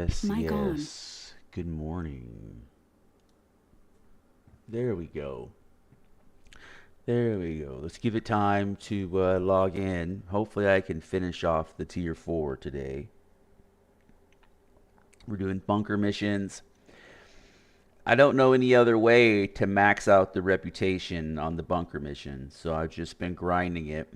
Yes, Mic on. yes. Good morning. There we go. There we go. Let's give it time to log in. Hopefully, I can finish off the tier 4 today. We're doing bunker missions. I don't know any other way to max out the reputation on the bunker mission, so I've just been grinding it.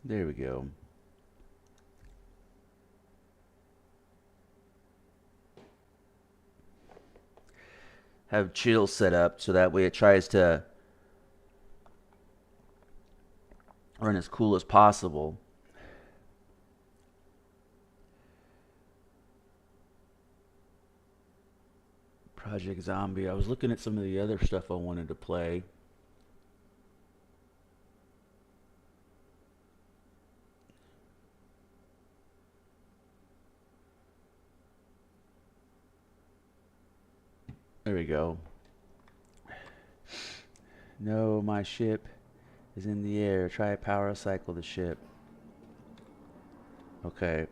There we go. Have chill set up so that way it tries to run as cool as possible. Project Zombie. I was looking at some of the other stuff I wanted to play. There we go. No, my ship is in the air. Try power cycle the ship. Okay.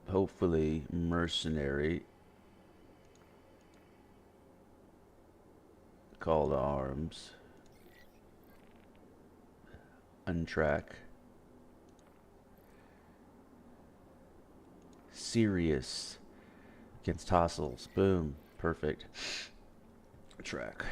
Hopefully, mercenary. Call to arms. Untrack. Serious against Tossels. Boom. Perfect. Track.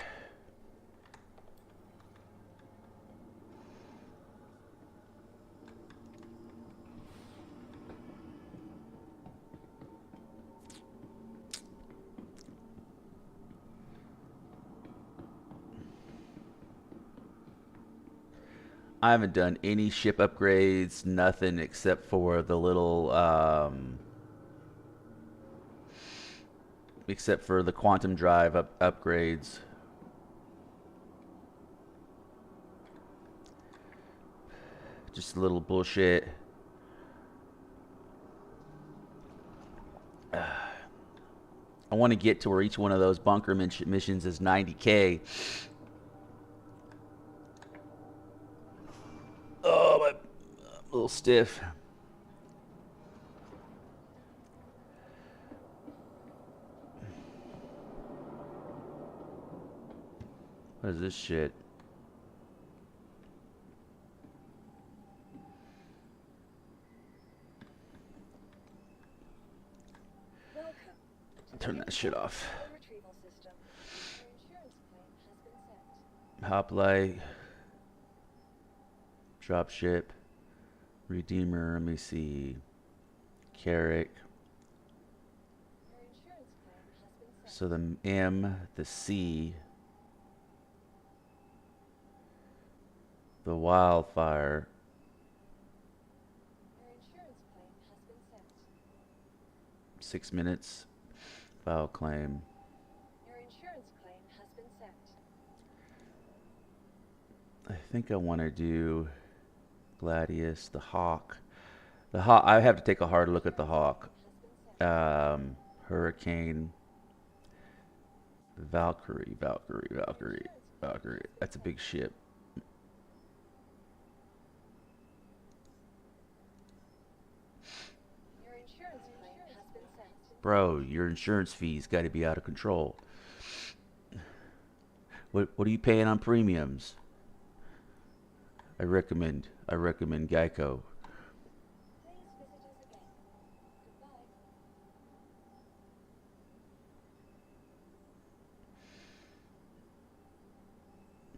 I haven't done any ship upgrades, nothing except for the little, except for the quantum drive upgrades. Just a little bullshit. I want to get to where each one of those bunker missions is 90K. Oh, my, I'm a little stiff. What is this shit? Turn that shit off. Hoplite. Dropship. Redeemer. Let me see. Carrick. So the M, the C, the wildfire. 6 minutes. File claim. I think I want to do Gladius, the Hawk. The Hawk. I have to take a hard look at the Hawk. Hurricane. Valkyrie, Valkyrie, Valkyrie, Valkyrie. That's a big ship. Bro, your insurance fees got to be out of control. What are you paying on premiums? I recommend Geico.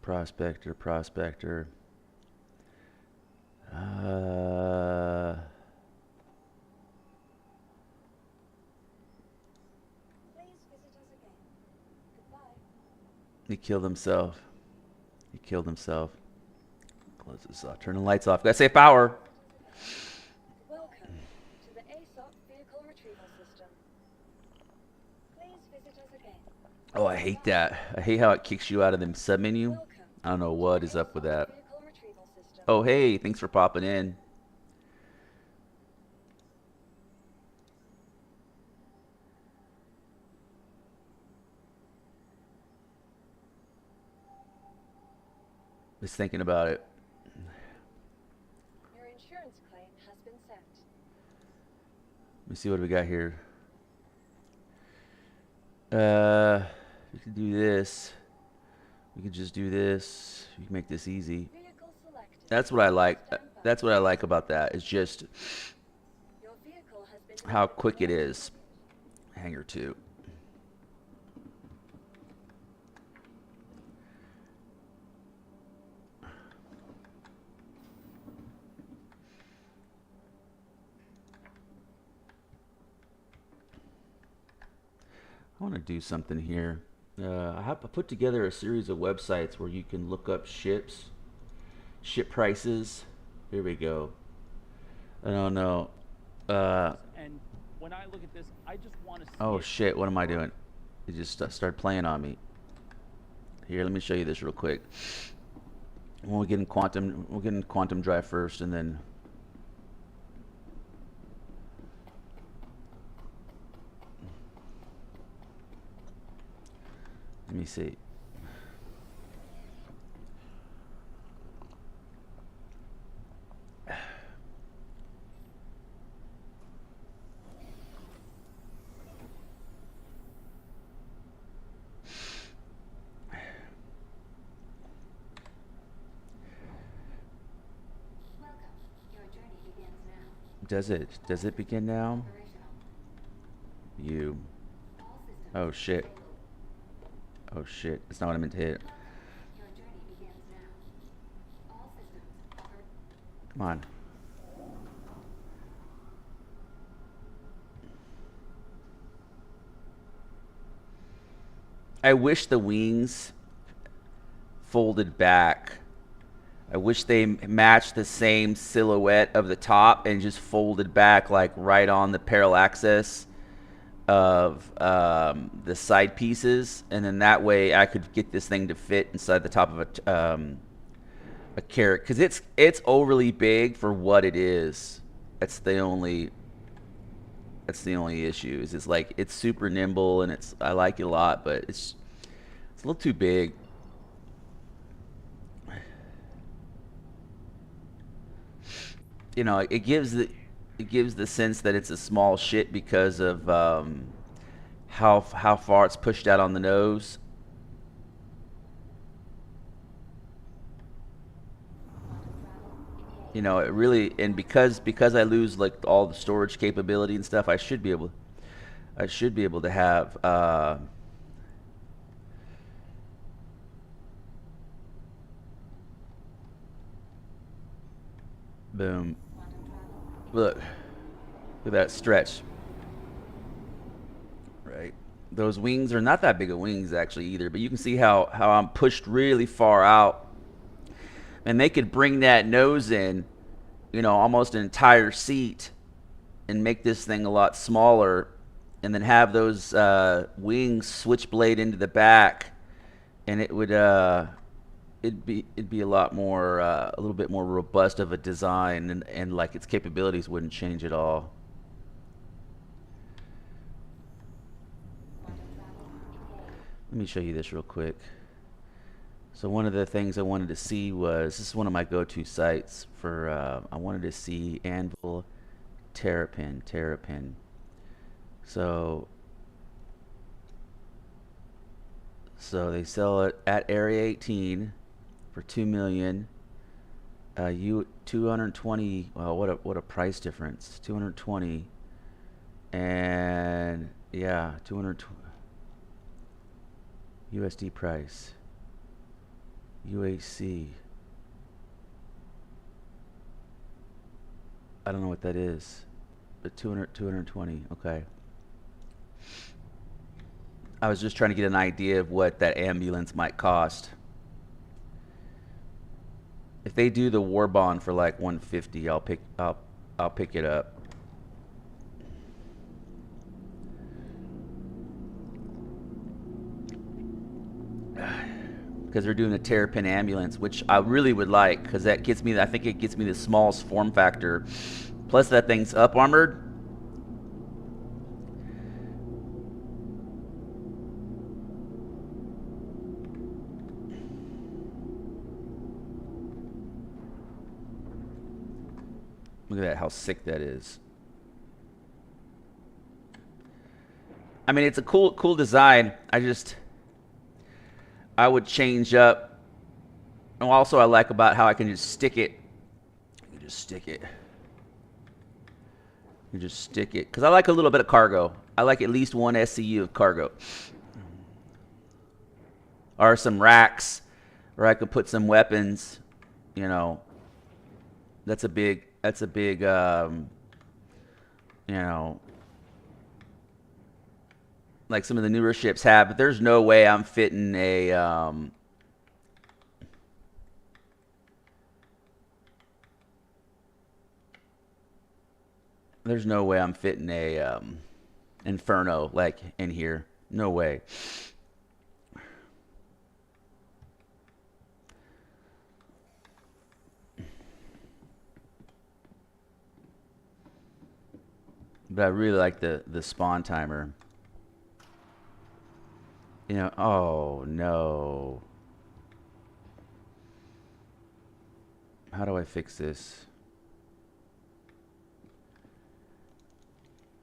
Prospector, Prospector. Uh, He killed himself. He killed himself. Close this off. Turn the lights off. Gotta save power. Welcome to the ASOP vehicle retrieval system. Please visit us again. Oh, I hate that. I hate how it kicks you out of the submenu. Welcome I don't know to what the is up with ASOP that. vehicle retrieval system. Oh, hey, thanks for popping in. Just thinking about it. Your insurance claim has been sent. Let me see what we got here. We can do this. We can just do this. We can make this easy. Vehicle selected. That's what I like. Stand by. That's what I like about that. It's just Your vehicle has been how delivered quick it to is. Hangar 2. I want to do something here. I put together a series of websites where you can look up ships, ship prices. Here we go. I don't know. And when I look at this, I just want to see Oh it shit! What am I work. doing? It just started playing on me. Here, let me show you this real quick. We'll get in quantum drive first, and then let me see. Welcome. Your journey begins now. Does it begin now? Operational. You. All systems. Oh shit. Stable. Oh shit. That's not what I meant to hit. Welcome. Your journey begins now. All systems. Come on. I wish the wings folded back. I wish they matched the same silhouette of the top and just folded back like right on the parallaxis of the side pieces, and then that way I could get this thing to fit inside the top of a carrot, because it's overly big for what it is. That's the only issue. Is it's like it's super nimble and I like it a lot, but it's a little too big. You know, it gives the sense that it's a small ship because of how far it's pushed out on the nose. You know, it really, and because I lose like all the storage capability and stuff, I should be able to have boom. Look at that stretch. Right. Those wings are not that big of wings actually either, but you can see how I'm pushed really far out. And they could bring that nose in, you know, almost an entire seat and make this thing a lot smaller, and then have those wings switchblade into the back, and it would it'd be a lot more a little bit more robust of a design, and like its capabilities wouldn't change at all. Let me show you this real quick. So one of the things I wanted to see was, this is one of my go-to sites for, I wanted to see Anvil Terrapin. So they sell it at Area 18 for 2 million. You 220. Well, what a price difference. 220, and yeah, 220 USD price. UAC. I don't know what that is, but 220. Okay. I was just trying to get an idea of what that ambulance might cost. If they do the war bond for like 150, I'll pick it up. Because they're doing a Terrapin ambulance, which I really would like, because that gets me, I think it gets me the smallest form factor. Plus that thing's up armored. Look at that, how sick that is. I mean, it's a cool design. I would change up. And also I like about how I can just stick it. You just stick it. You just stick it. Because I like a little bit of cargo. I like at least one SCU of cargo. Or some racks where I could put some weapons. You know, that's a big, you know, like some of the newer ships have, but there's no way I'm fitting a, there's no way I'm fitting a, Inferno, like, in here. No way. But I really like the spawn timer. You know, oh no. How do I fix this?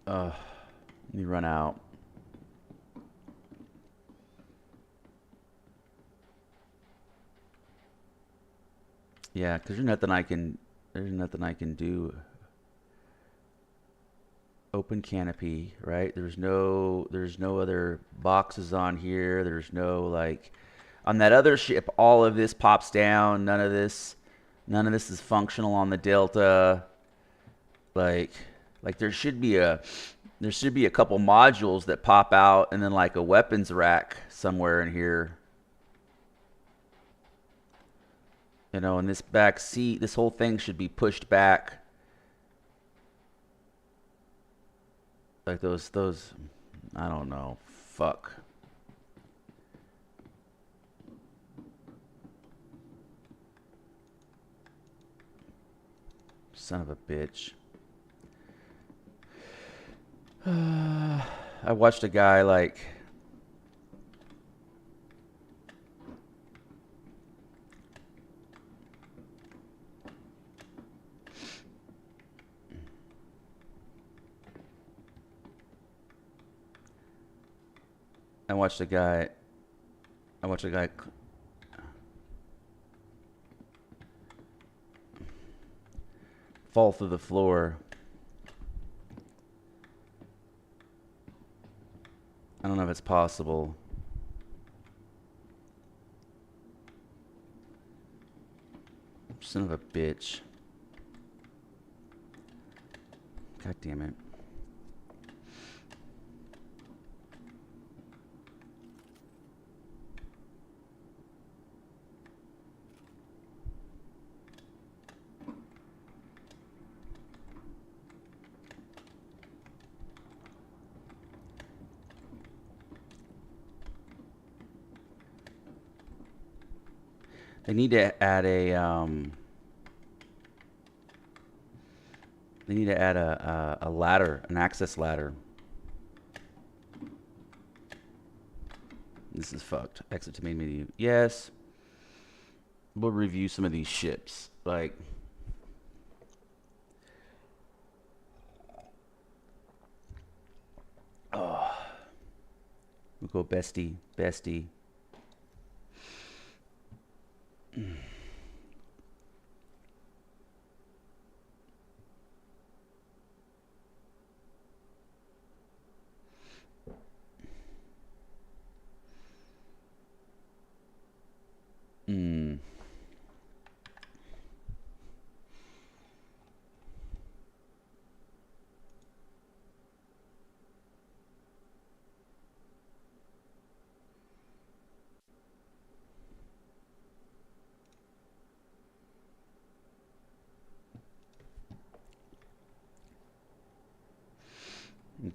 Let me run out. Yeah, because there's nothing I can do. Open canopy, right? There's no other boxes on here. There's no, like, on that other ship, all of this pops down. None of this is functional on the Delta. Like there should be a couple modules that pop out, and then like a weapons rack somewhere in here. You know, in this back seat, this whole thing should be pushed back. Like those, I don't know. Fuck. Son of a bitch. I watched a guy like... I watched a guy fall through the floor. I don't know if it's possible. Son of a bitch. God damn it. They need to add a a ladder, an access ladder. This is fucked. Exit to main menu. Yes. We'll review some of these ships. Like, oh, we'll go bestie.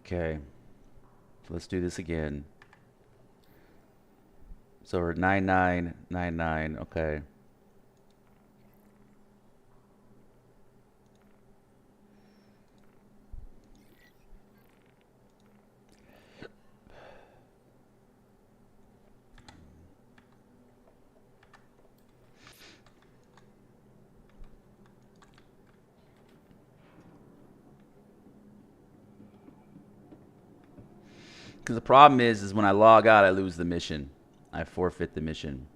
Okay. So let's do this again. So we're 9999. Okay. Because the problem is when I log out, I lose the mission. I forfeit the mission.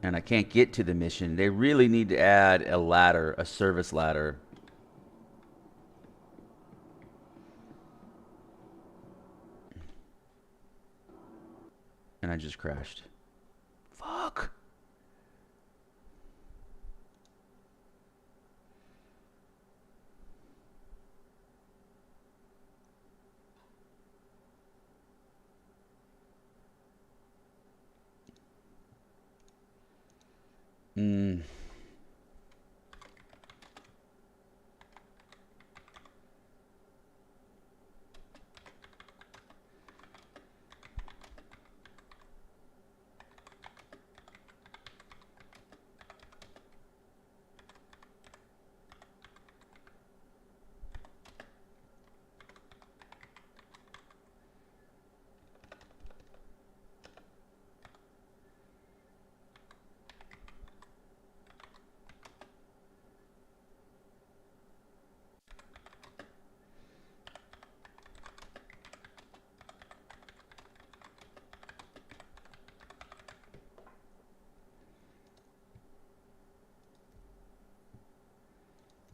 And I can't get to the mission. They really need to add a ladder, a service ladder. And I just crashed. Fuck. Hmm.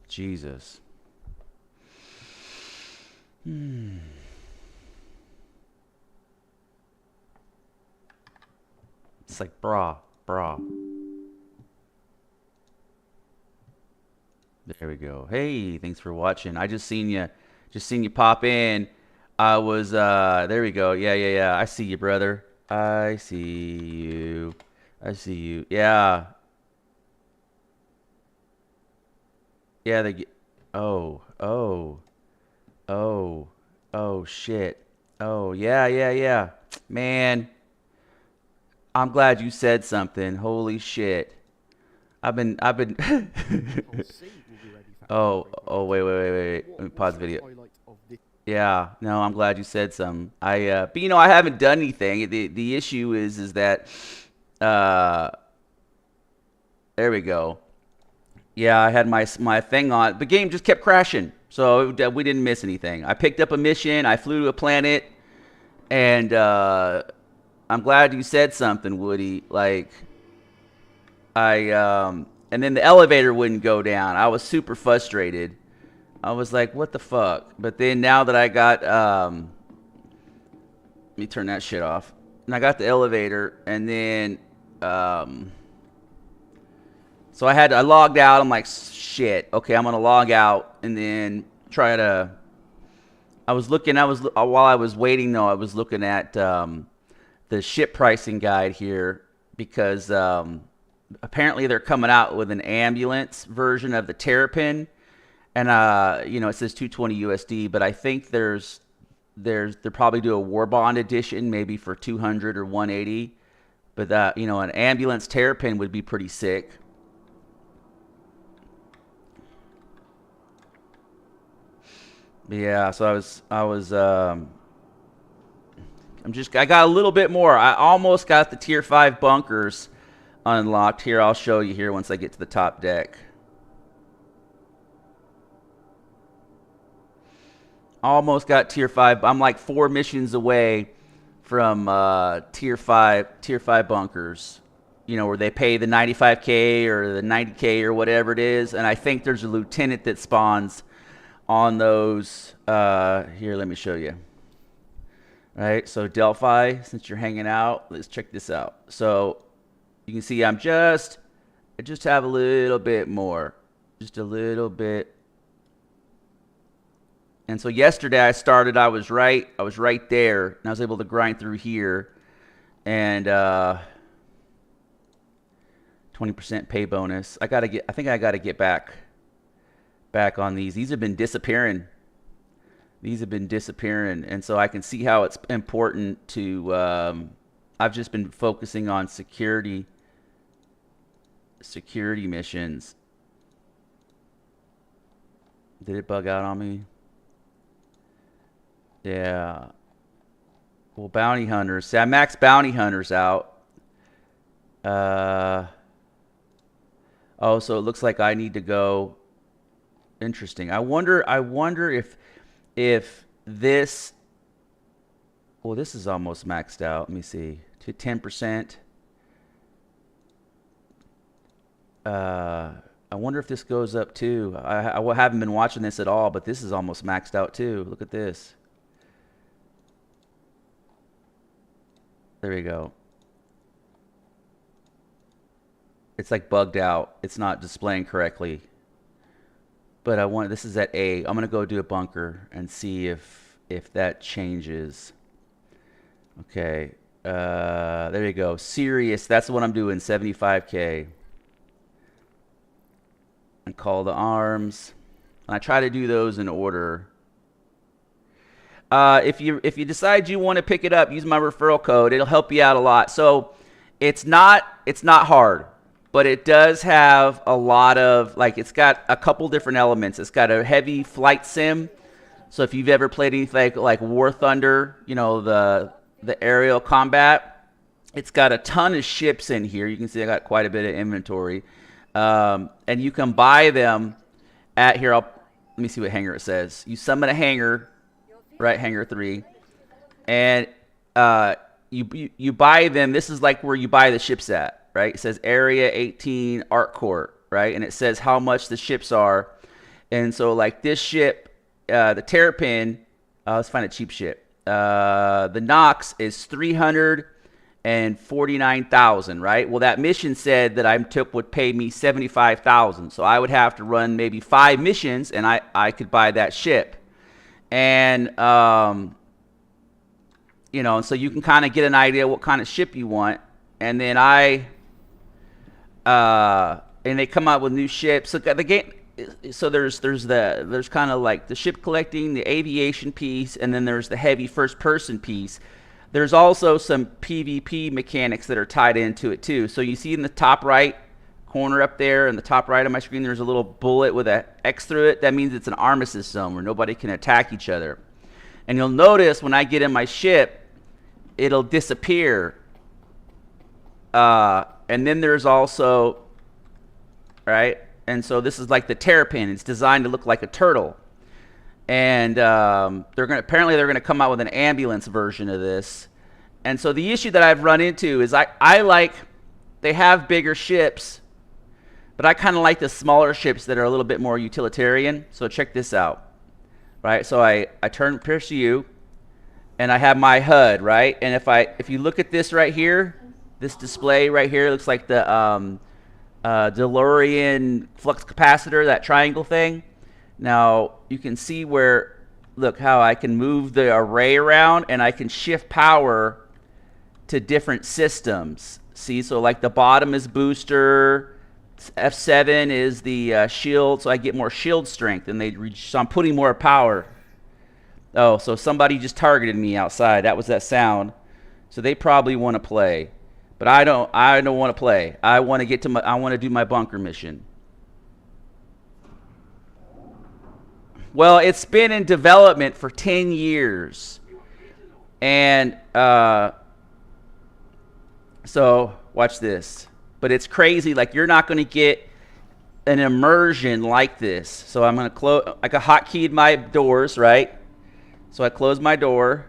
Jesus. It's like brah. There we go. Hey, thanks for watching. I just seen you pop in. I was there we go. Yeah. I see you, brother. I see you. Yeah. Yeah, they get oh, oh, oh shit. Oh, yeah. Man, I'm glad you said something. Holy shit. I've been wait. Let me pause the video. Yeah, no, I'm glad you said something. But I haven't done anything. The issue is that, there we go. Yeah, I had my thing on. The game just kept crashing, so we didn't miss anything. I picked up a mission. I flew to a planet, and I'm glad you said something, Woody. Like, and then the elevator wouldn't go down. I was super frustrated. I was like, what the fuck? But then now that I got, let me turn that shit off. And I got the elevator, and then, so I logged out. I'm like, shit. Okay, I'm gonna log out and then try to. While I was waiting though, I was looking at the ship pricing guide here because apparently they're coming out with an ambulance version of the Terrapin, and it says 220 USD, but I think they'll probably do a War Bond edition maybe for 200 or 180, but an ambulance Terrapin would be pretty sick. Yeah, so I got a little bit more. I almost got the tier 5 bunkers unlocked. Here, I'll show you here once I get to the top deck. Almost got tier 5. I'm like 4 missions away from tier 5 bunkers. Where they pay the 95K or the 90K or whatever it is, and I think there's a lieutenant that spawns on those. Here, let me show you. All right, so Delphi, since you're hanging out, let's check this out. So you can see I just have a little bit more, just a little bit. And so yesterday I was right there, and I was able to grind through here, and 20% pay bonus. I think I gotta get back on these. These have been disappearing. And so I can see how it's important to. I've just been focusing on security missions. Did it bug out on me? Yeah. Well, bounty hunters. See, I maxed bounty hunters out. Oh, so it looks like I need to go. Interesting. I wonder if this. Well, this is almost maxed out. Let me see. To 10%. I wonder if this goes up too. I haven't been watching this at all, but this is almost maxed out too. Look at this. There we go. It's like bugged out. It's not displaying correctly. But this is at A. I'm gonna go do a bunker and see if that changes. Okay. There you go. Serious. That's what I'm doing. 75K. And call to arms. And I try to do those in order. If you decide you want to pick it up, use my referral code. It'll help you out a lot. So it's not hard, but it does have a lot of, like, it's got a couple different elements. It's got a heavy flight sim. So if you've ever played anything like War Thunder, you know, the aerial combat, it's got a ton of ships in here. You can see I got quite a bit of inventory. And you can buy them at here. Let me see what hangar it says. You summon a hangar, right? Hangar 3, and you buy them. This is like where you buy the ships at, right? It says Area 18 Art Court, right? And it says how much the ships are. And so like this ship, the Terrapin, let's find a cheap ship. The Nox is 349,000, right? Well, that mission said that I took would pay me 75,000, so I would have to run maybe 5 missions, and I could buy that ship. And you know, so you can kind of get an idea what kind of ship you want, and then and they come out with new ships. So the game. So there's kind of like the ship collecting, the aviation piece, and then there's the heavy first person piece. There's also some PvP mechanics that are tied into it too. So you see in the top right corner up there, in the top right of my screen, there's a little bullet with an X through it. That means it's an armistice zone where nobody can attack each other. And you'll notice when I get in my ship, it'll disappear. And then there's also, right? And so this is like the Terrapin. It's designed to look like a turtle. And apparently they're gonna come out with an ambulance version of this. And so the issue that I've run into is they have bigger ships, but I kind of like the smaller ships that are a little bit more utilitarian. So check this out, right? So I turn Pierce to you, and I have my HUD, right? And if you look at this right here, this display right here looks like the DeLorean flux capacitor, that triangle thing. Now you can see where, look how I can move the array around, and I can shift power to different systems. See, so like the bottom is booster, F7 is the shield, so I get more shield strength, and so I'm putting more power. Oh, so somebody just targeted me outside. That was that sound. So they probably want to play. But I don't want to play. I want to do my bunker mission. Well, it's been in development for 10 years. And so watch this. But it's crazy, like you're not going to get an immersion like this. So I'm going to close, I got hotkeyed my doors, right? So I close my door.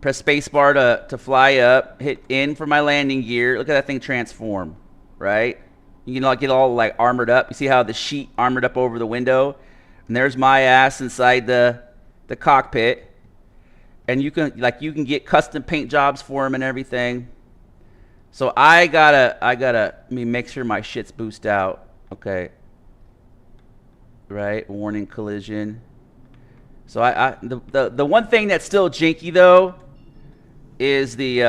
Press spacebar to fly up, hit in for my landing gear. Look at that thing transform, right? You can get all like armored up. You see how the sheet armored up over the window? And there's my ass inside the cockpit. And you can get custom paint jobs for them and everything. So I gotta let me make sure my shit's boost out. Okay. Right, warning collision. So the one thing that's still jinky though is the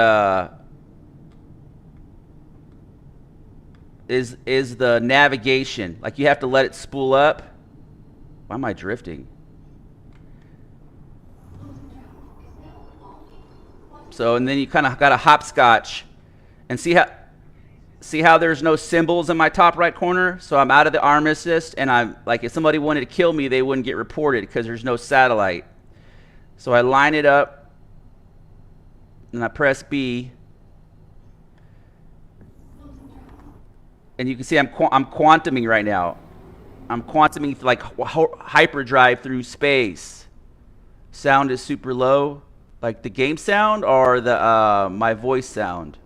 is the navigation. Like you have to let it spool up. Why am I drifting? So, and then you kind of got a hopscotch, and see how there's no symbols in my top right corner. So I'm out of the arm assist, and I'm like, if somebody wanted to kill me, they wouldn't get reported because there's no satellite. So I line it up, and I press B, and you can see I'm quantuming right now. I'm quantuming like hyperdrive through space. Sound is super low, like the game sound or the my voice sound.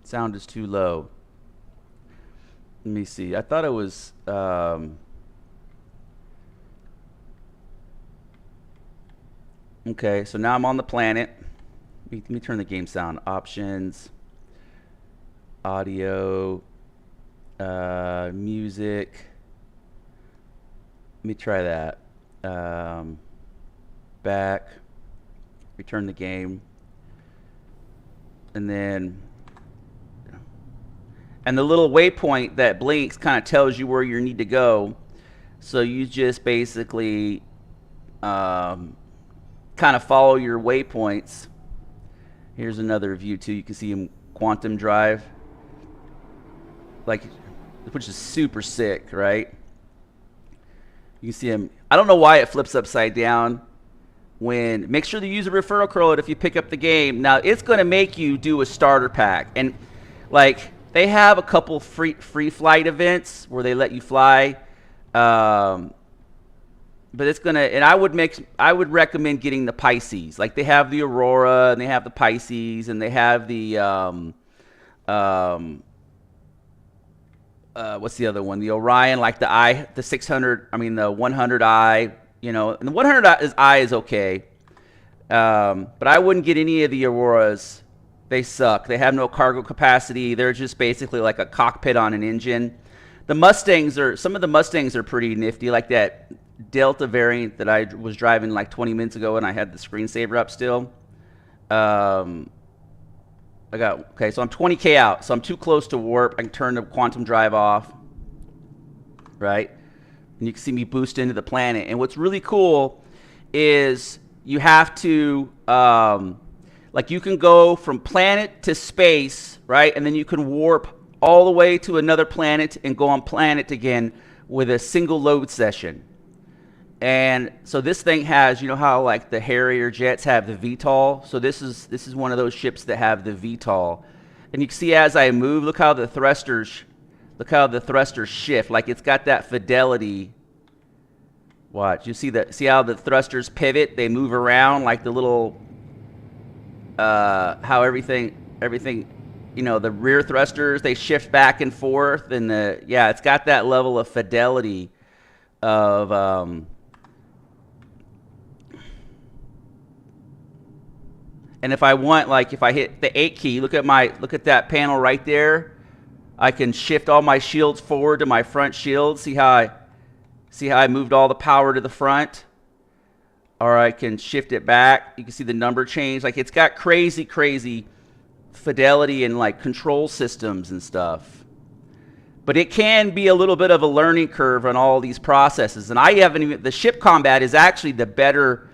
Sound is too low. Let me see. I thought it was okay, so now I'm on the planet. Let me turn the game sound. Options, audio, music. Let me try that. Back, return the game. And then, and the little waypoint that blinks kind of tells you where you need to go. So you just basically kind of follow your waypoints. Here's another view too. You can see him quantum drive, like, which is super sick, right? You can see him. I don't know why it flips upside down. When make sure to use a referral code if you pick up the game. Now it's going to make you do a starter pack, and like they have a couple free flight events where they let you fly. But it's gonna, and I would recommend getting the Pisces. Like they have the Aurora, and they have the Pisces, and they have the what's the other one? The Orion, like the 600. I mean the 100i. You know, and the 100i is okay. But I wouldn't get any of the Auroras. They suck. They have no cargo capacity. They're just basically like a cockpit on an engine. The Mustangs some of the Mustangs are pretty nifty, like that Delta variant that I was driving like 20 minutes ago, and I had the screensaver up still. Okay, so I'm 20K out, so I'm too close to warp. I can turn the quantum drive off, right? And you can see me boost into the planet. And what's really cool is you have to, like you can go from planet to space, right? And then you can warp all the way to another planet and go on planet again with a single load session. And so this thing has, you know how like the Harrier jets have the VTOL? So this is one of those ships that have the VTOL. And you can see as I move, look how the thrusters shift. Like it's got that fidelity. Watch, you see how the thrusters pivot? They move around like the little, how everything, you know, the rear thrusters, they shift back and forth, and yeah, it's got that level of fidelity of, and if I want, like if I hit the 8 key, look at that panel right there. I can shift all my shields forward to my front shield. See how I moved all the power to the front? Or I can shift it back. You can see the number change. Like it's got crazy fidelity and like control systems and stuff. But it can be a little bit of a learning curve on all these processes. And I haven't even, the ship combat is actually the better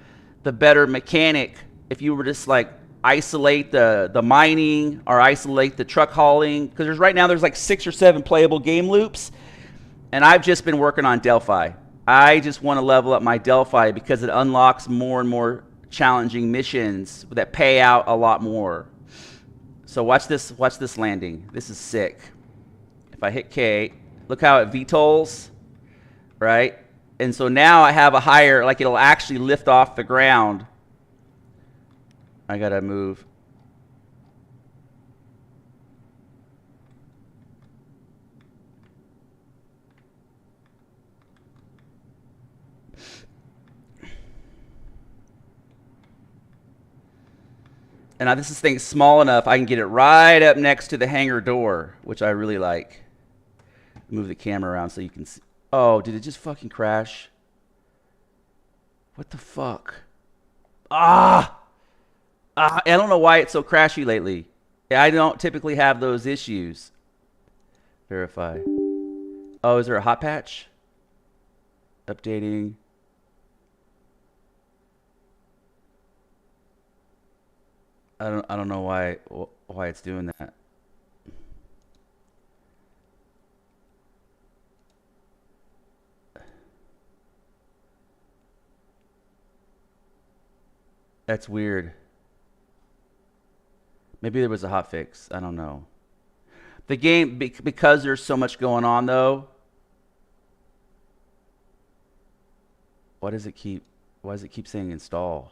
mechanic if you were just like isolate the mining or isolate the truck hauling, because right now there's like 6 or 7 playable game loops, and I've just been working on Delphi. I just want to level up my Delphi because it unlocks more and more challenging missions that pay out a lot more. So watch this landing. This is sick. If I hit K, look how it VTOLs, right? And so now I have a higher, like it'll actually lift off the ground. I gotta move. And now this thing's small enough, I can get it right up next to the hangar door, which I really like. Move the camera around so you can see. Oh, did it just fucking crash? What the fuck? Ah! I don't know why it's so crashy lately. I don't typically have those issues. Verify. Oh, is there a hot patch? Updating. I don't know why it's doing that. That's weird. Maybe there was a hot fix. I don't know. The game, because there's so much going on though. Why does it keep saying install?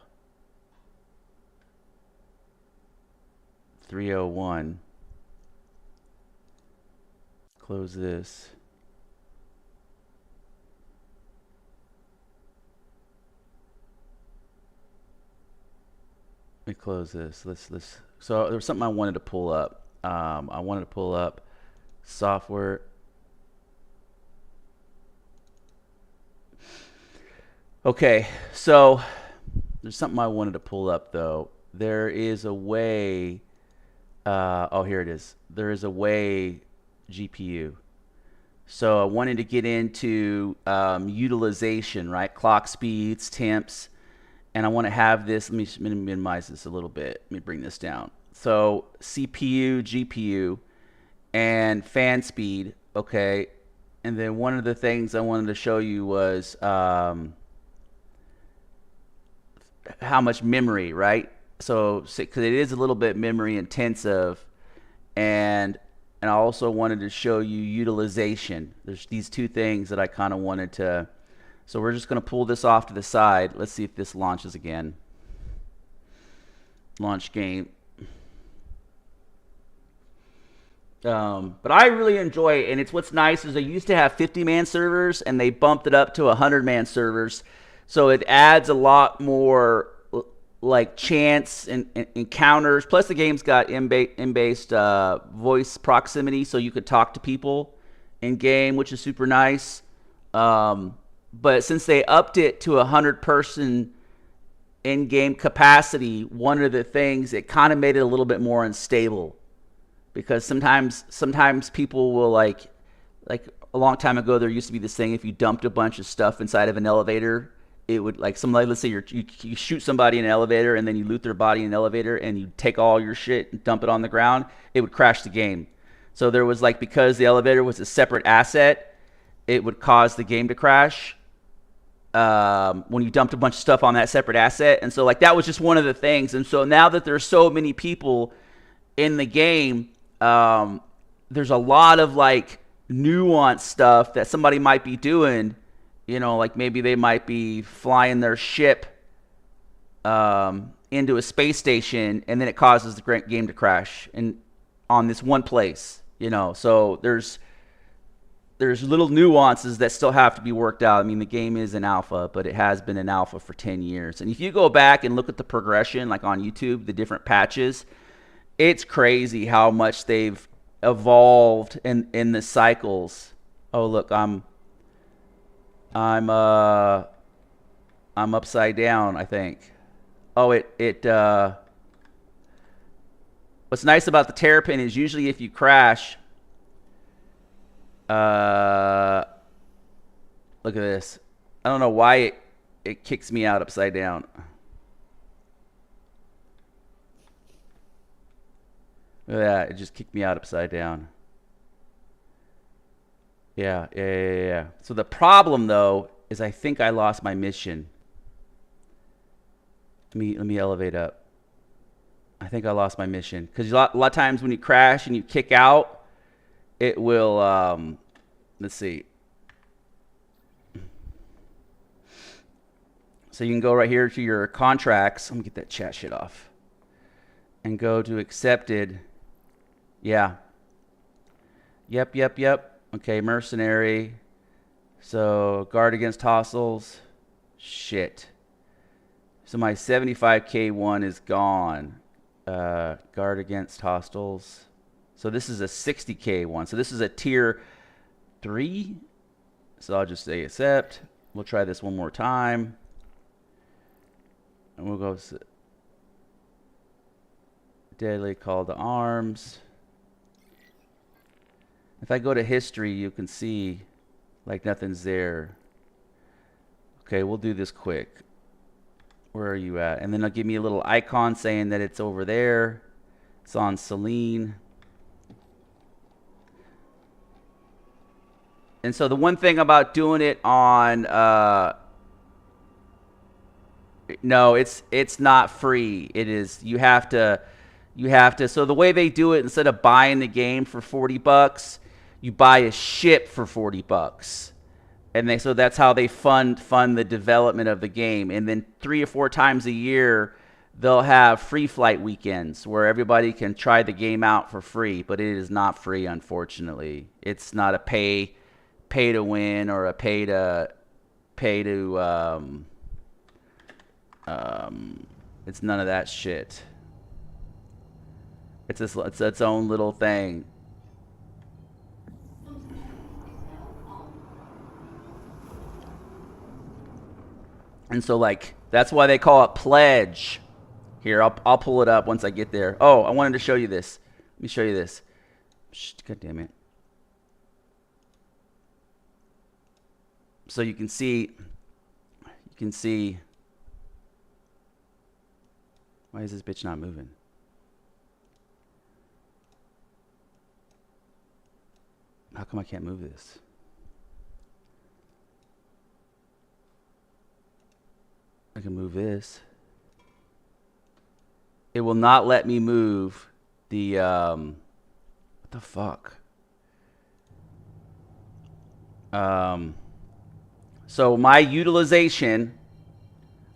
301. Close this. Let me close this. Let's. So there was something I wanted to pull up. I wanted to pull up software. Okay, so there's something I wanted to pull up though. There is a way. Oh, here it is. There is a way GPU. So I wanted to get into utilization, right? Clock speeds, temps, and I want to have this. Let me minimize this a little bit. Let me bring this down. So CPU, GPU, and fan speed. Okay, and then one of the things I wanted to show you was how much memory, right? So because it is a little bit memory intensive, and I also wanted to show you utilization. There's these two things that I kind of wanted to. So we're just going to pull this off to the side. Let's see if this launches again. Launch game. But I really enjoy it, and it's what's nice is they used to have 50-man servers, and they bumped it up to 100-man servers. So it adds a lot more like chance and encounters. Plus the game's got in-based voice proximity, so you could talk to people in game, which is super nice. But since they upped it to 100-person in-game capacity, one of the things, it kind of made it a little bit more unstable. Because sometimes people will like a long time ago, there used to be this thing, if you dumped a bunch of stuff inside of an elevator, it would, like, somebody, let's say you shoot somebody in an elevator and then you loot their body in an elevator and you take all your shit and dump it on the ground, it would crash the game. So there was, like, because the elevator was a separate asset, it would cause the game to crash when you dumped a bunch of stuff on that separate asset. And so, like, that was just one of the things. And so now that there's so many people in the game, there's a lot of like nuanced stuff that somebody might be doing, you know, like maybe they might be flying their ship into a space station, and then it causes the game to crash and on this one place, you know. So there's little nuances that still have to be worked out. I mean, the game is an alpha, but it has been an alpha for 10 years. And if you go back and look at the progression, like on YouTube, the different patches, it's crazy how much they've evolved in the cycles. Oh, look, I'm upside down, I think. Oh, what's nice about the Terrapin is usually if you crash, look at this. I don't know why it kicks me out upside down. Look at that. It just kicked me out upside down. Yeah. So the problem, though, is I think I lost my mission. Let me elevate up. I think I lost my mission. Because a lot of times when you crash and you kick out, it will, let's see. So you can go right here to your contracts. Let me get that chat shit off. And go to accepted. Yeah. Yep. Okay, mercenary. So guard against hostiles. Shit. So my 75k one is gone. Guard against hostiles. So this is a 60k one. So this is a tier 3. So I'll just say accept. We'll try this one more time. And we'll go deadly call to arms. If I go to history, you can see like nothing's there. Okay, we'll do this quick. Where are you at? And then it'll give me a little icon saying that it's over there. It's on Celine. And so the one thing about doing it on no, it's not free. It is you have to so the way they do it, instead of buying the game for $40, you buy a ship for $40. And so that's how they fund the development of the game. And then 3 or 4 times a year, they'll have free flight weekends where everybody can try the game out for free. But it is not free, unfortunately. It's not a pay to win or a pay to it's none of that shit. It's its own little thing. And so, like, that's why they call it pledge. Here, I'll pull it up once I get there. Oh, I wanted to show you this. Let me show you this. God damn it. So you can see. Why is this bitch not moving? How come I can't move this? I can move this. It will not let me move the what the fuck? So my utilization,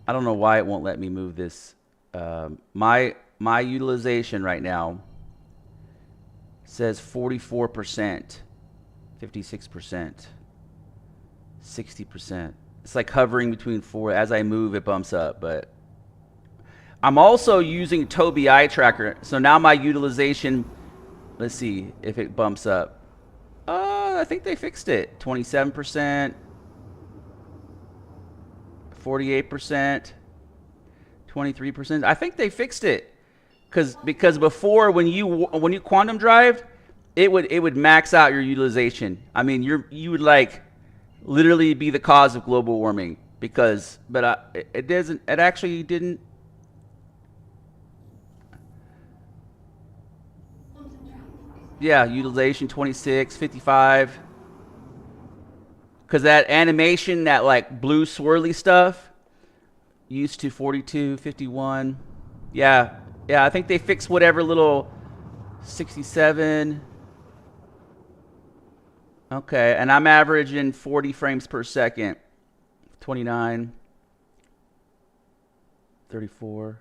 I don't know why it won't let me move this. My utilization right now says 44%, 56%, 60%. It's like hovering between 4. As I move, it bumps up. But I'm also using Tobii Eye Tracker. So now my utilization, let's see if it bumps up. I think they fixed it. 27%, 48%, 23%. I think they fixed it. Because before, when you quantum drive, it would max out your utilization. I mean, you would like literally be the cause of global warming but it actually didn't. Yeah, utilization 26, 55. Because that animation, that like blue swirly stuff, used to 42, 51. Yeah, I think they fixed whatever little 67. Okay, and I'm averaging 40 frames per second. 29, 34.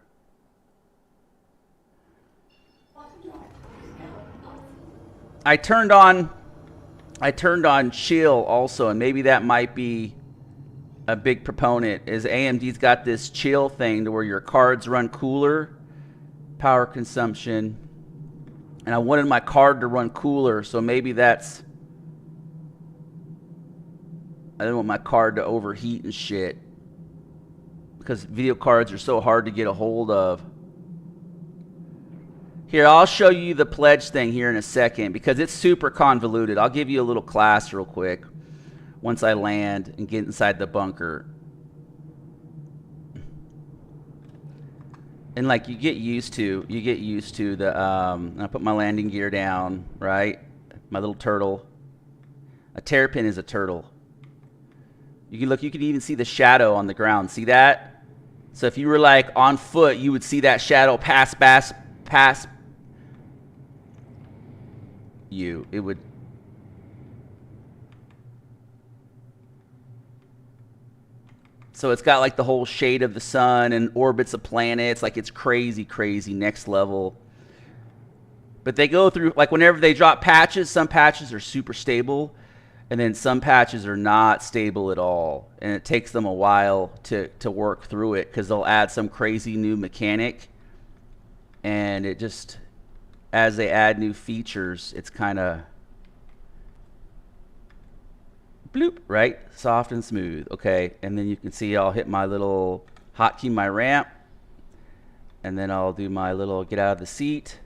I turned on chill also, and maybe that might be a big proponent. Is AMD's got this chill thing to where your cards run cooler, power consumption, and I wanted my card to run cooler, so maybe that's. I didn't want my card to overheat and shit, because video cards are so hard to get a hold of. Here, I'll show you the pledge thing here in a second, because it's super convoluted. I'll give you a little class real quick once I land and get inside the bunker. And like you get used to the I put my landing gear down, right? My little turtle. A terrapin is a turtle. You can look, you can even see the shadow on the ground. See that? So if you were like on foot, you would see that shadow pass you. It would. So it's got like the whole shade of the sun and orbits of planets. Like it's crazy, next level. But they go through, like whenever they drop patches, some patches are super stable. And then some patches are not stable at all. And it takes them a while to work through it, because they'll add some crazy new mechanic. And it just, as they add new features, it's kind of bloop, right? Soft and smooth. Okay. And then you can see I'll hit my little hotkey, my ramp. And then I'll do my little get out of the seat.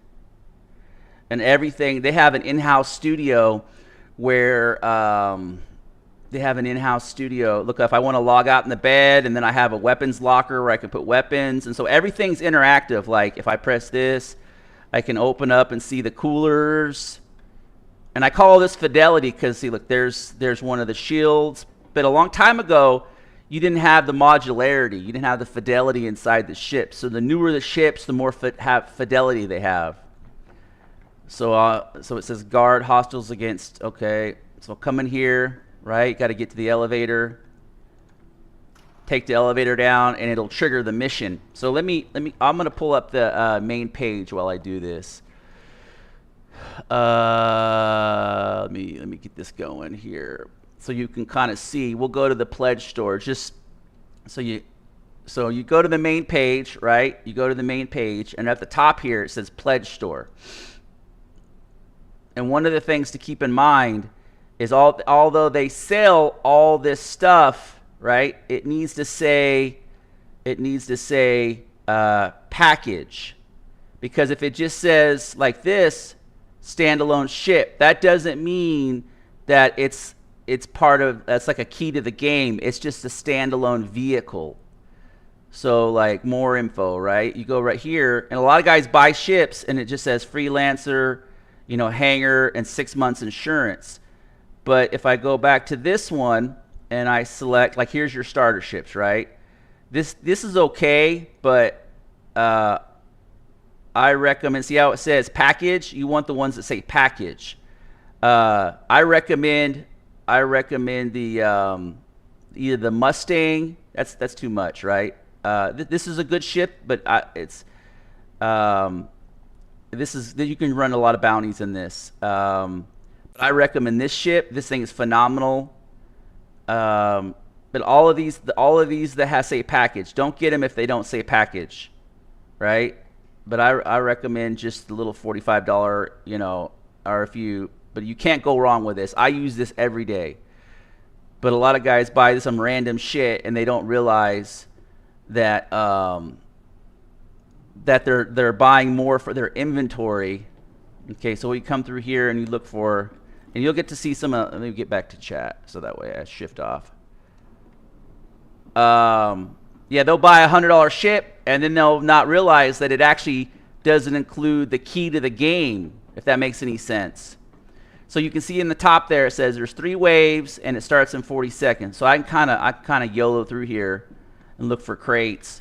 And everything, they have an in-house studio where they have an in-house studio. Look, if I want to log out in the bed, and then I have a weapons locker where I can put weapons. And so everything's interactive. Like if I press this, I can open up and see the coolers. And I call this fidelity because, see, look, there's one of the shields. But a long time ago, you didn't have the modularity. You didn't have the fidelity inside the ship. So the newer the ships, the more fidelity they have. So so it says guard hostiles against, okay. So come in here, right? Got to get to the elevator. Take the elevator down, and it'll trigger the mission. So I'm going to pull up the main page while I do this. Let me get this going here. So you can kind of see, we'll go to the pledge store. Just so you go to the main page, right? You go to the main page, and at the top here it says pledge store. And one of the things to keep in mind is although they sell all this stuff, right? It needs to say package, because if it just says like this, standalone ship, that doesn't mean that it's part of, that's like a key to the game. It's just a standalone vehicle. So like more info, right? You go right here, and a lot of guys buy ships and it just says freelancer, you know, hangar, and 6 months insurance. But if I go back to this one and I select, like, here's your starter ships, right? This is okay, but I recommend, see how it says package? You want the ones that say package. I recommend the either the Mustang. That's too much, right? This is a good ship, but you can run a lot of bounties in this. But I recommend this ship. This thing is phenomenal. But all of these that say package, don't get them if they don't say package, right? But I recommend just the little $45, you know, but you can't go wrong with this. I use this every day. But a lot of guys buy some random shit and they don't realize that that they're buying more for their inventory. Okay, so we come through here and you look for, and you'll get to see some. Let me get back to chat so that way I shift off. Yeah, they'll buy a $100 ship and then they'll not realize that it actually doesn't include the key to the game, if that makes any sense. So you can see in the top there it says there's 3 waves and it starts in 40 seconds. So I kind of YOLO through here and look for crates,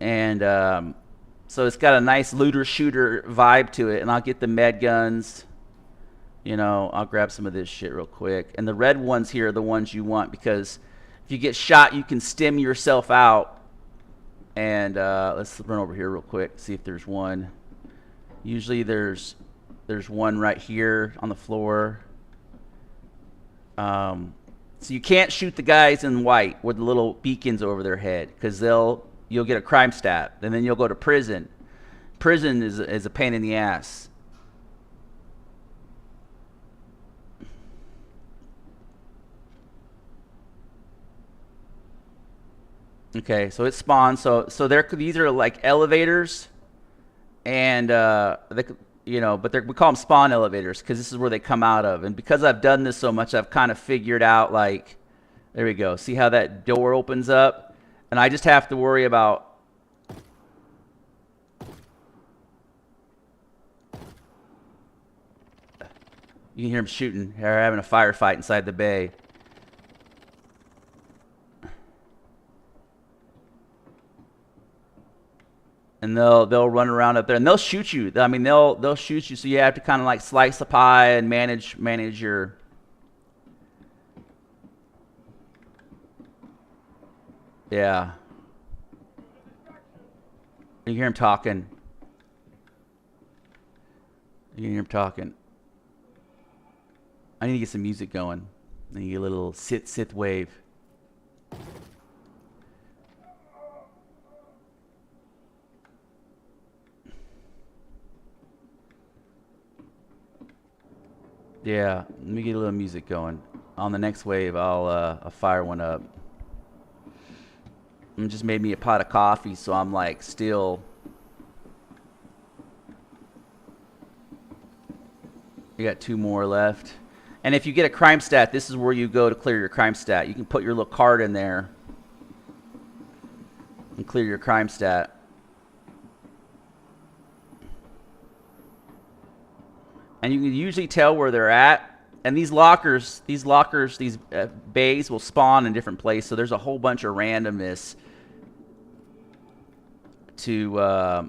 and so it's got a nice looter shooter vibe to it. And I'll get the med guns. You know, I'll grab some of this shit real quick. And the red ones here are the ones you want, because if you get shot, you can stim yourself out. And let's run over here real quick, see if there's one. Usually there's one right here on the floor. So you can't shoot the guys in white with the little beacons over their head, because you'll get a crime stat, and then you'll go to prison. Prison is a pain in the ass. Okay, so it spawns. So these are like elevators, and you know, but we call them spawn elevators because this is where they come out of. And because I've done this so much, I've kind of figured out, like, there we go. See how that door opens up? And I just have to worry about you can hear them shooting. They're having a firefight inside the bay. And they'll run around up there and they'll shoot you. I mean, they'll shoot you, so you have to kind of like slice the pie and manage your. Yeah. You hear him talking. You hear him talking. I need to get some music going. I need to get a little Sith wave. Yeah, let me get a little music going. On the next wave, I'll fire one up. And just made me a pot of coffee, so I'm like still We got 2 more left. And if you get a crime stat, this is where you go to clear your crime stat. You can put your little card in there and clear your crime stat. And you can usually tell where they're at. And these lockers, these bays will spawn in different places. So there's a whole bunch of randomness to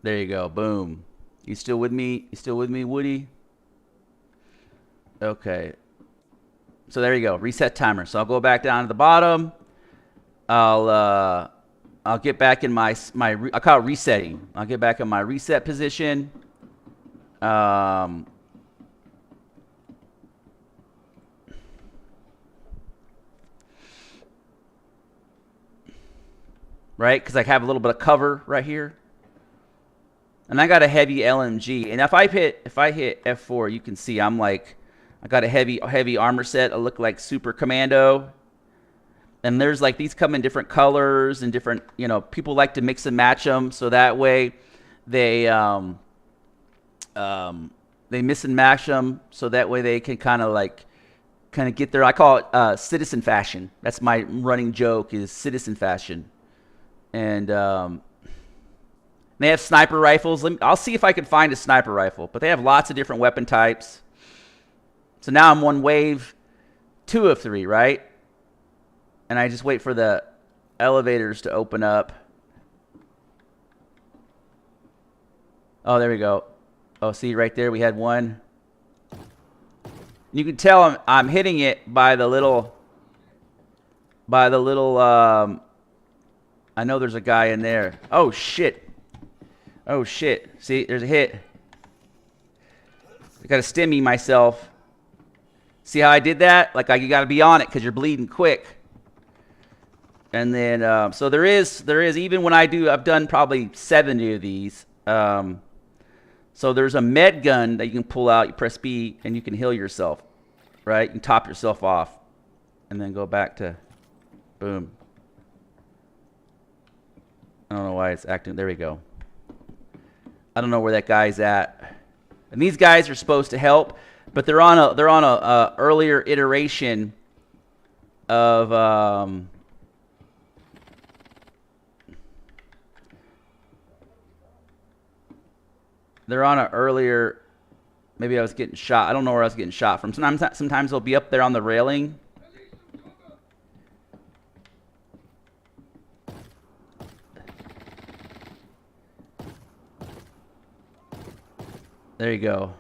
there you go. Boom. You still with me? You still with me, Woody? Okay. So there you go. Reset timer. So I'll go back down to the bottom. I'll get back in my I call it resetting. I'll get back in my reset position. Right? Because I have a little bit of cover right here. And I got a heavy LMG. And if I hit F4, you can see I'm like, I got a heavy armor set. I look like Super Commando. And there's like, these come in different colors and different, you know, people like to mix and match them. So that way they mix and match them. So that way they can kind of get their, I call it citizen fashion. That's my running joke, is citizen fashion. And they have sniper rifles. I'll see if I can find a sniper rifle. But they have lots of different weapon types. So now I'm on wave 2 of 3, right? And I just wait for the elevators to open up. Oh, there we go. Oh, see right there, we had one. You can tell I'm hitting it by the little. I know there's a guy in there. Oh shit. Oh shit. See, there's a hit. I gotta stimmy myself. See how I did that? Like, you gotta be on it because you're bleeding quick. And then, so there is, even when I've done probably 70 of these. So there's a med gun that you can pull out, you press B, and you can heal yourself, right? You can top yourself off, and then go back to, boom. I don't know why it's acting, there we go. I don't know where that guy's at. And these guys are supposed to help, but they're on a earlier iteration of, they're on an earlier, maybe I was getting shot. I don't know where I was getting shot from. Sometimes they'll be up there on the railing. There you go.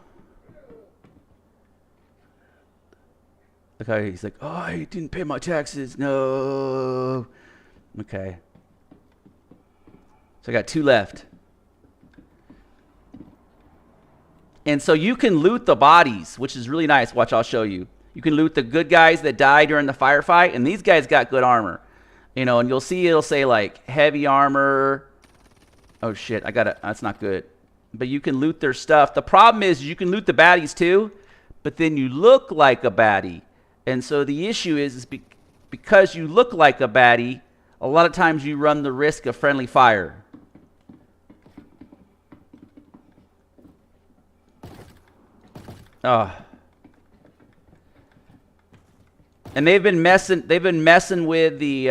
Look how he's like, oh, I didn't pay my taxes. No. Okay. So I got 2 left. And so you can loot the bodies, which is really nice. Watch, I'll show you. You can loot the good guys that die during the firefight, and these guys got good armor. You know, and you'll see it'll say like heavy armor. Oh shit, that's not good. But you can loot their stuff. The problem is you can loot the baddies too, but then you look like a baddie. And so the issue is because you look like a baddie, a lot of times you run the risk of friendly fire. Oh. And they've been messing with the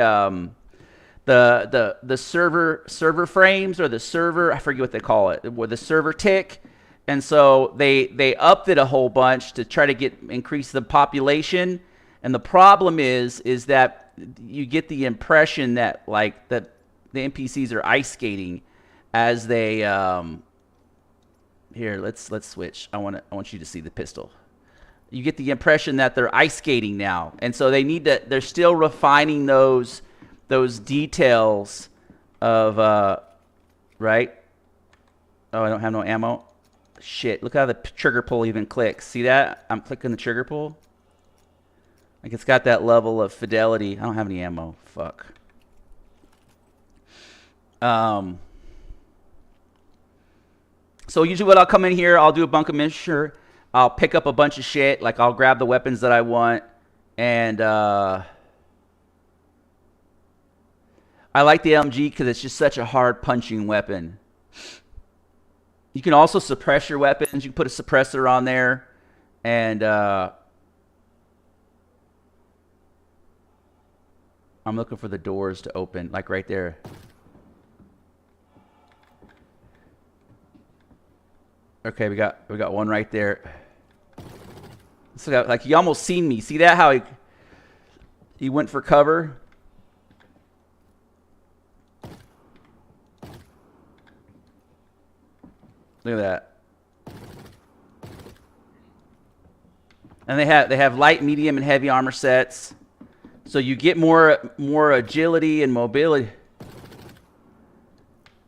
server frames, or the server, I forget what they call it, or the server tick. And so they upped it a whole bunch to try to increase the population. And the problem is that you get the impression that like the NPCs are ice skating as they here, let's switch. I want you to see the pistol. You get the impression that they're ice skating now. And so they're still refining those details of right? Oh, I don't have no ammo. Shit, look how the trigger pull even clicks. See that? I'm clicking the trigger pull. Like, it's got that level of fidelity. I don't have any ammo. Fuck. So usually what I'll come in here, I'll do a bunker mixture. I'll pick up a bunch of shit. Like, I'll grab the weapons that I want. And I like the LMG because it's just such a hard punching weapon. You can also suppress your weapons. You can put a suppressor on there, and I'm looking for the doors to open, like right there. Okay, we got one right there. So like he almost seen me. See that how he went for cover? Look at that. And they have light, medium, and heavy armor sets. So you get more agility and mobility.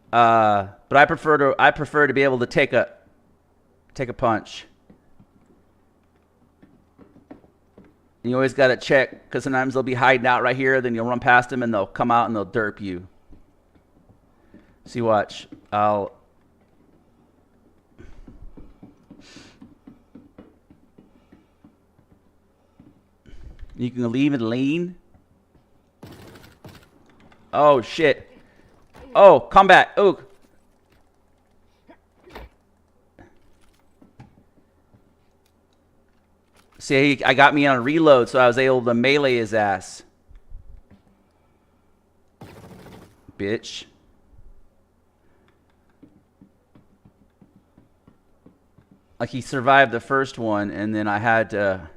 But I prefer to be able to take a punch. And you always got to check, because sometimes they'll be hiding out right here. Then you'll run past them and they'll come out and they'll derp you. See, watch. You can leave and lean. Oh, shit. Oh, combat. Oh. See, I got me on a reload, so I was able to melee his ass. Bitch. Like, he survived the first one, and then I had to...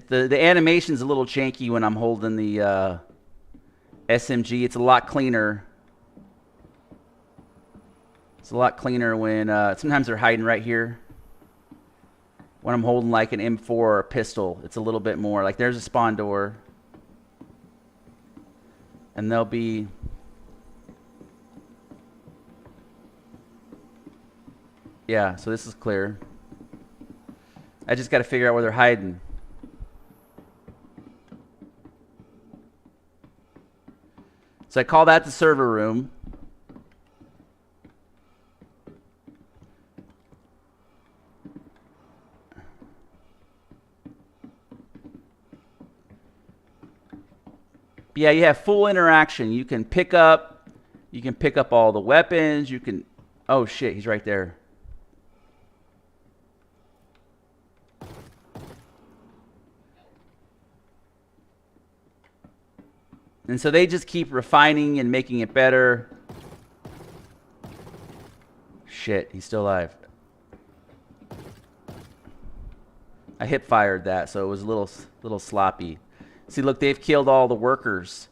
The animation's a little janky when I'm holding the SMG. It's a lot cleaner. It's a lot cleaner when... sometimes they're hiding right here. When I'm holding like an M4 or a pistol, it's a little bit more. Like, there's a spawn door. And they'll be... Yeah, so this is clear. I just got to figure out where they're hiding. So I call that the server room. Yeah, you have full interaction. You can pick up all the weapons. You can... Oh, shit, he's right there. And so they just keep refining and making it better. Shit, he's still alive. I hip fired that, so it was a little sloppy. See, look, they've killed all the workers.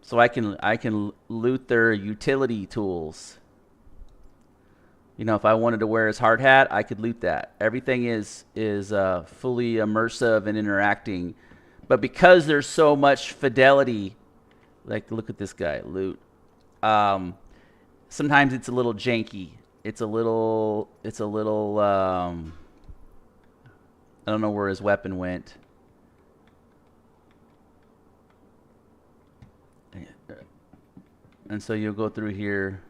So I can loot their utility tools. You know, if I wanted to wear his hard hat, I could loot that. Everything is fully immersive and interacting. But because there's so much fidelity, like, look at this guy, loot. Sometimes it's a little janky. It's a little I don't know where his weapon went. And so you'll go through here.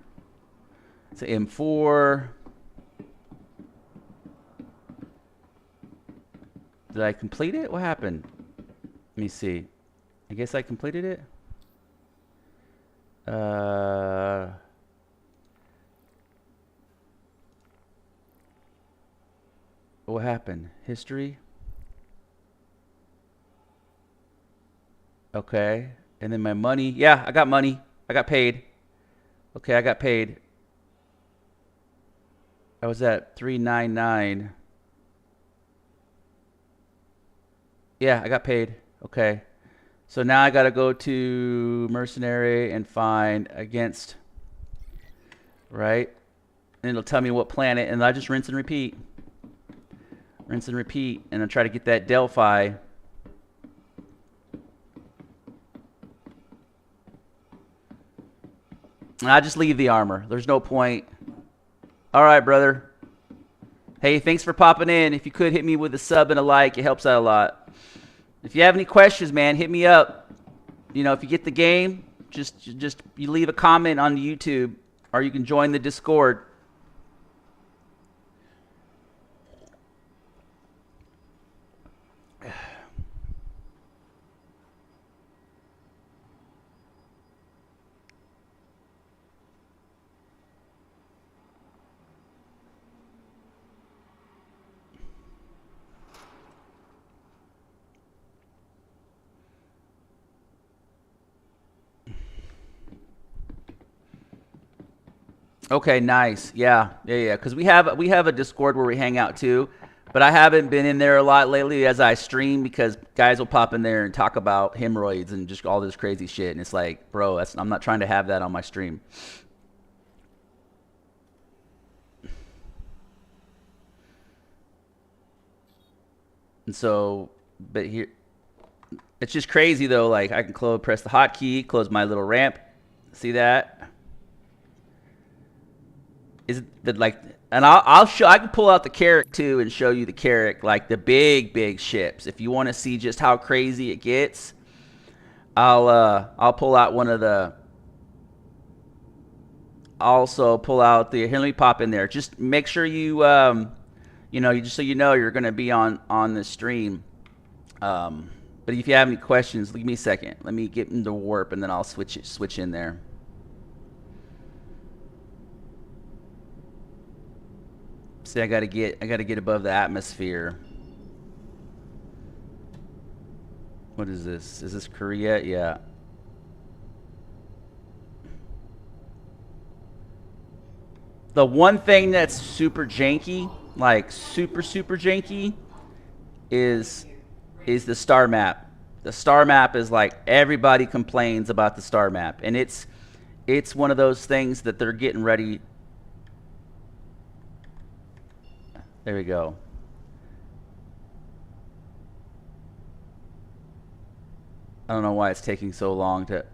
It's an M4. Did I complete it? What happened? Let me see. I guess I completed it. What happened? History? Okay. And then my money. Yeah, I got money. I got paid. Okay, I got paid. I was at 399. Yeah, I got paid. Okay. So now I got to go to mercenary and find against, right? And it'll tell me what planet, and I just rinse and repeat. Rinse and repeat, and I'll try to get that Delphi. And I just leave the armor. There's no point. All right, brother. Hey, thanks for popping in. If you could hit me with a sub and a like, it helps out a lot. If you have any questions, man, hit me up. You know, if you get the game, just you leave a comment on YouTube, or you can join the Discord. Okay, nice. Yeah. Because we have a Discord where we hang out too, but I haven't been in there a lot lately as I stream because guys will pop in there and talk about hemorrhoids and just all this crazy shit, and it's like, bro, I'm not trying to have that on my stream. And so, but here, it's just crazy though. Like I can press the hotkey, close my little ramp. See that? Is it the, like, and I'll show. I can pull out the Carrack too and show you the Carrack, like the big ships. If you want to see just how crazy it gets, I'll pull out one of the. Also pull out the. Here, let me pop in there. Just make sure you just so you know you're gonna be on the stream. But if you have any questions, leave me a second. Let me get into warp and then I'll switch in there. See, I gotta get above the atmosphere. What is this? Is this Korea? Yeah. The one thing that's super janky, like super janky, is the star map. The star map is like everybody complains about the star map, and it's one of those things that they're getting ready. There we go. I don't know why it's taking so long to.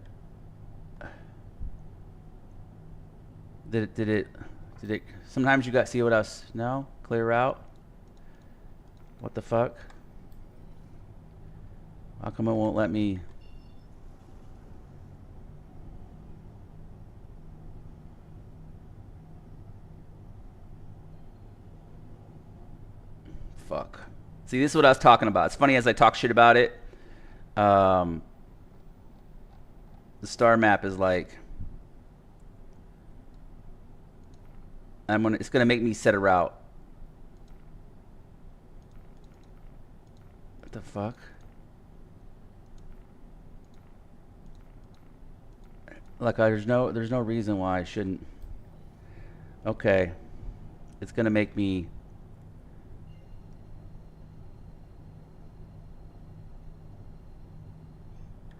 Did it? Sometimes you got see what else? No, clear route. What the fuck? How come it won't let me? Fuck. See, this is what I was talking about. It's funny as I talk shit about it. The star map is like. It's gonna make me set a route. What the fuck? Like, there's no reason why I shouldn't. Okay, it's gonna make me.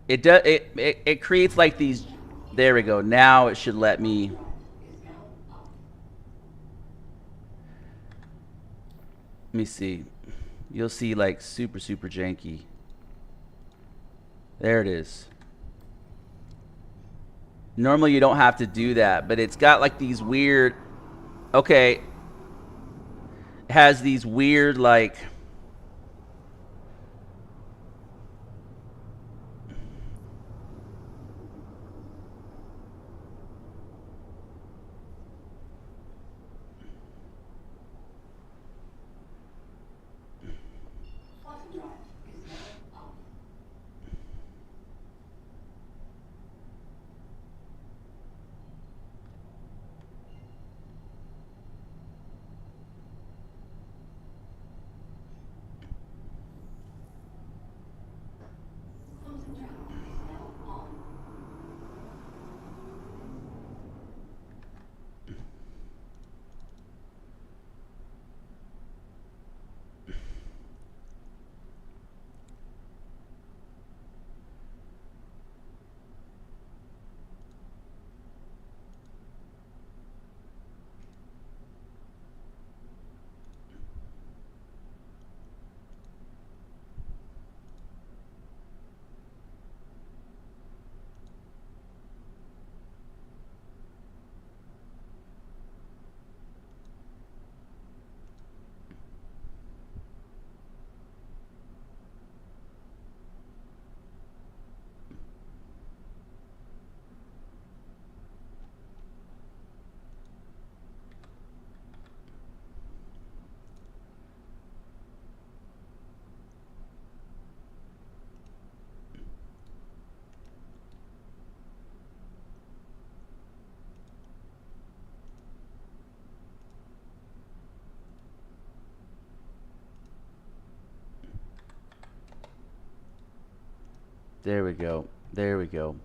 It does. It creates like these. There we go. Now it should let me. Let me see. You'll see like super janky. There it is. Normally you don't have to do that, but it's got like these weird. Okay. It has these weird like. There we go. There we go.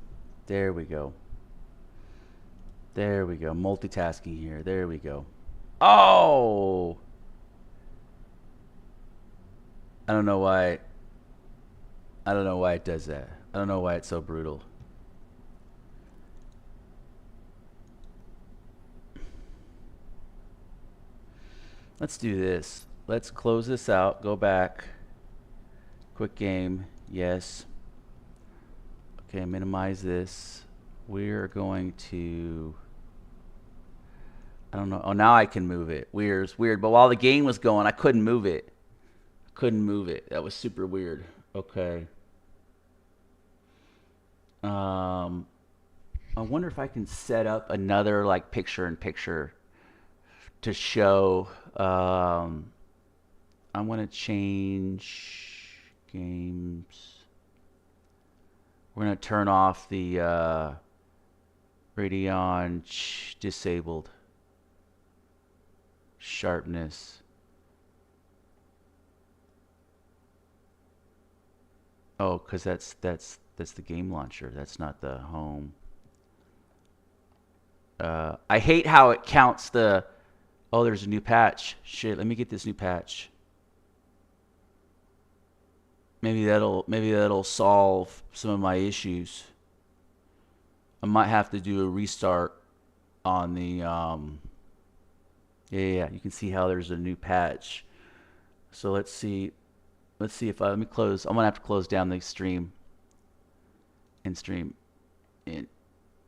There we go. There we go. Multitasking here. There we go. Oh! I don't know why. I don't know why it does that. I don't know why it's so brutal. Let's do this. Let's close this out. Go back. Quick game. Yes. Okay, minimize this. We're going to... I don't know. Oh, now I can move it. Weird. It's weird. But while the game was going, I couldn't move it. Couldn't move it. That was super weird. Okay. I wonder if I can set up another like picture-in-picture to show. I want to change games. We're going to turn off the Radeon disabled sharpness. Oh, because that's the game launcher. That's not the home. I hate how it counts the. Oh, there's a new patch. Shit, let me get this new patch. Maybe that'll solve some of my issues. I might have to do a restart on the yeah, you can see how there's a new patch. So let's see if let me close. I'm gonna have to close down the stream. In stream. In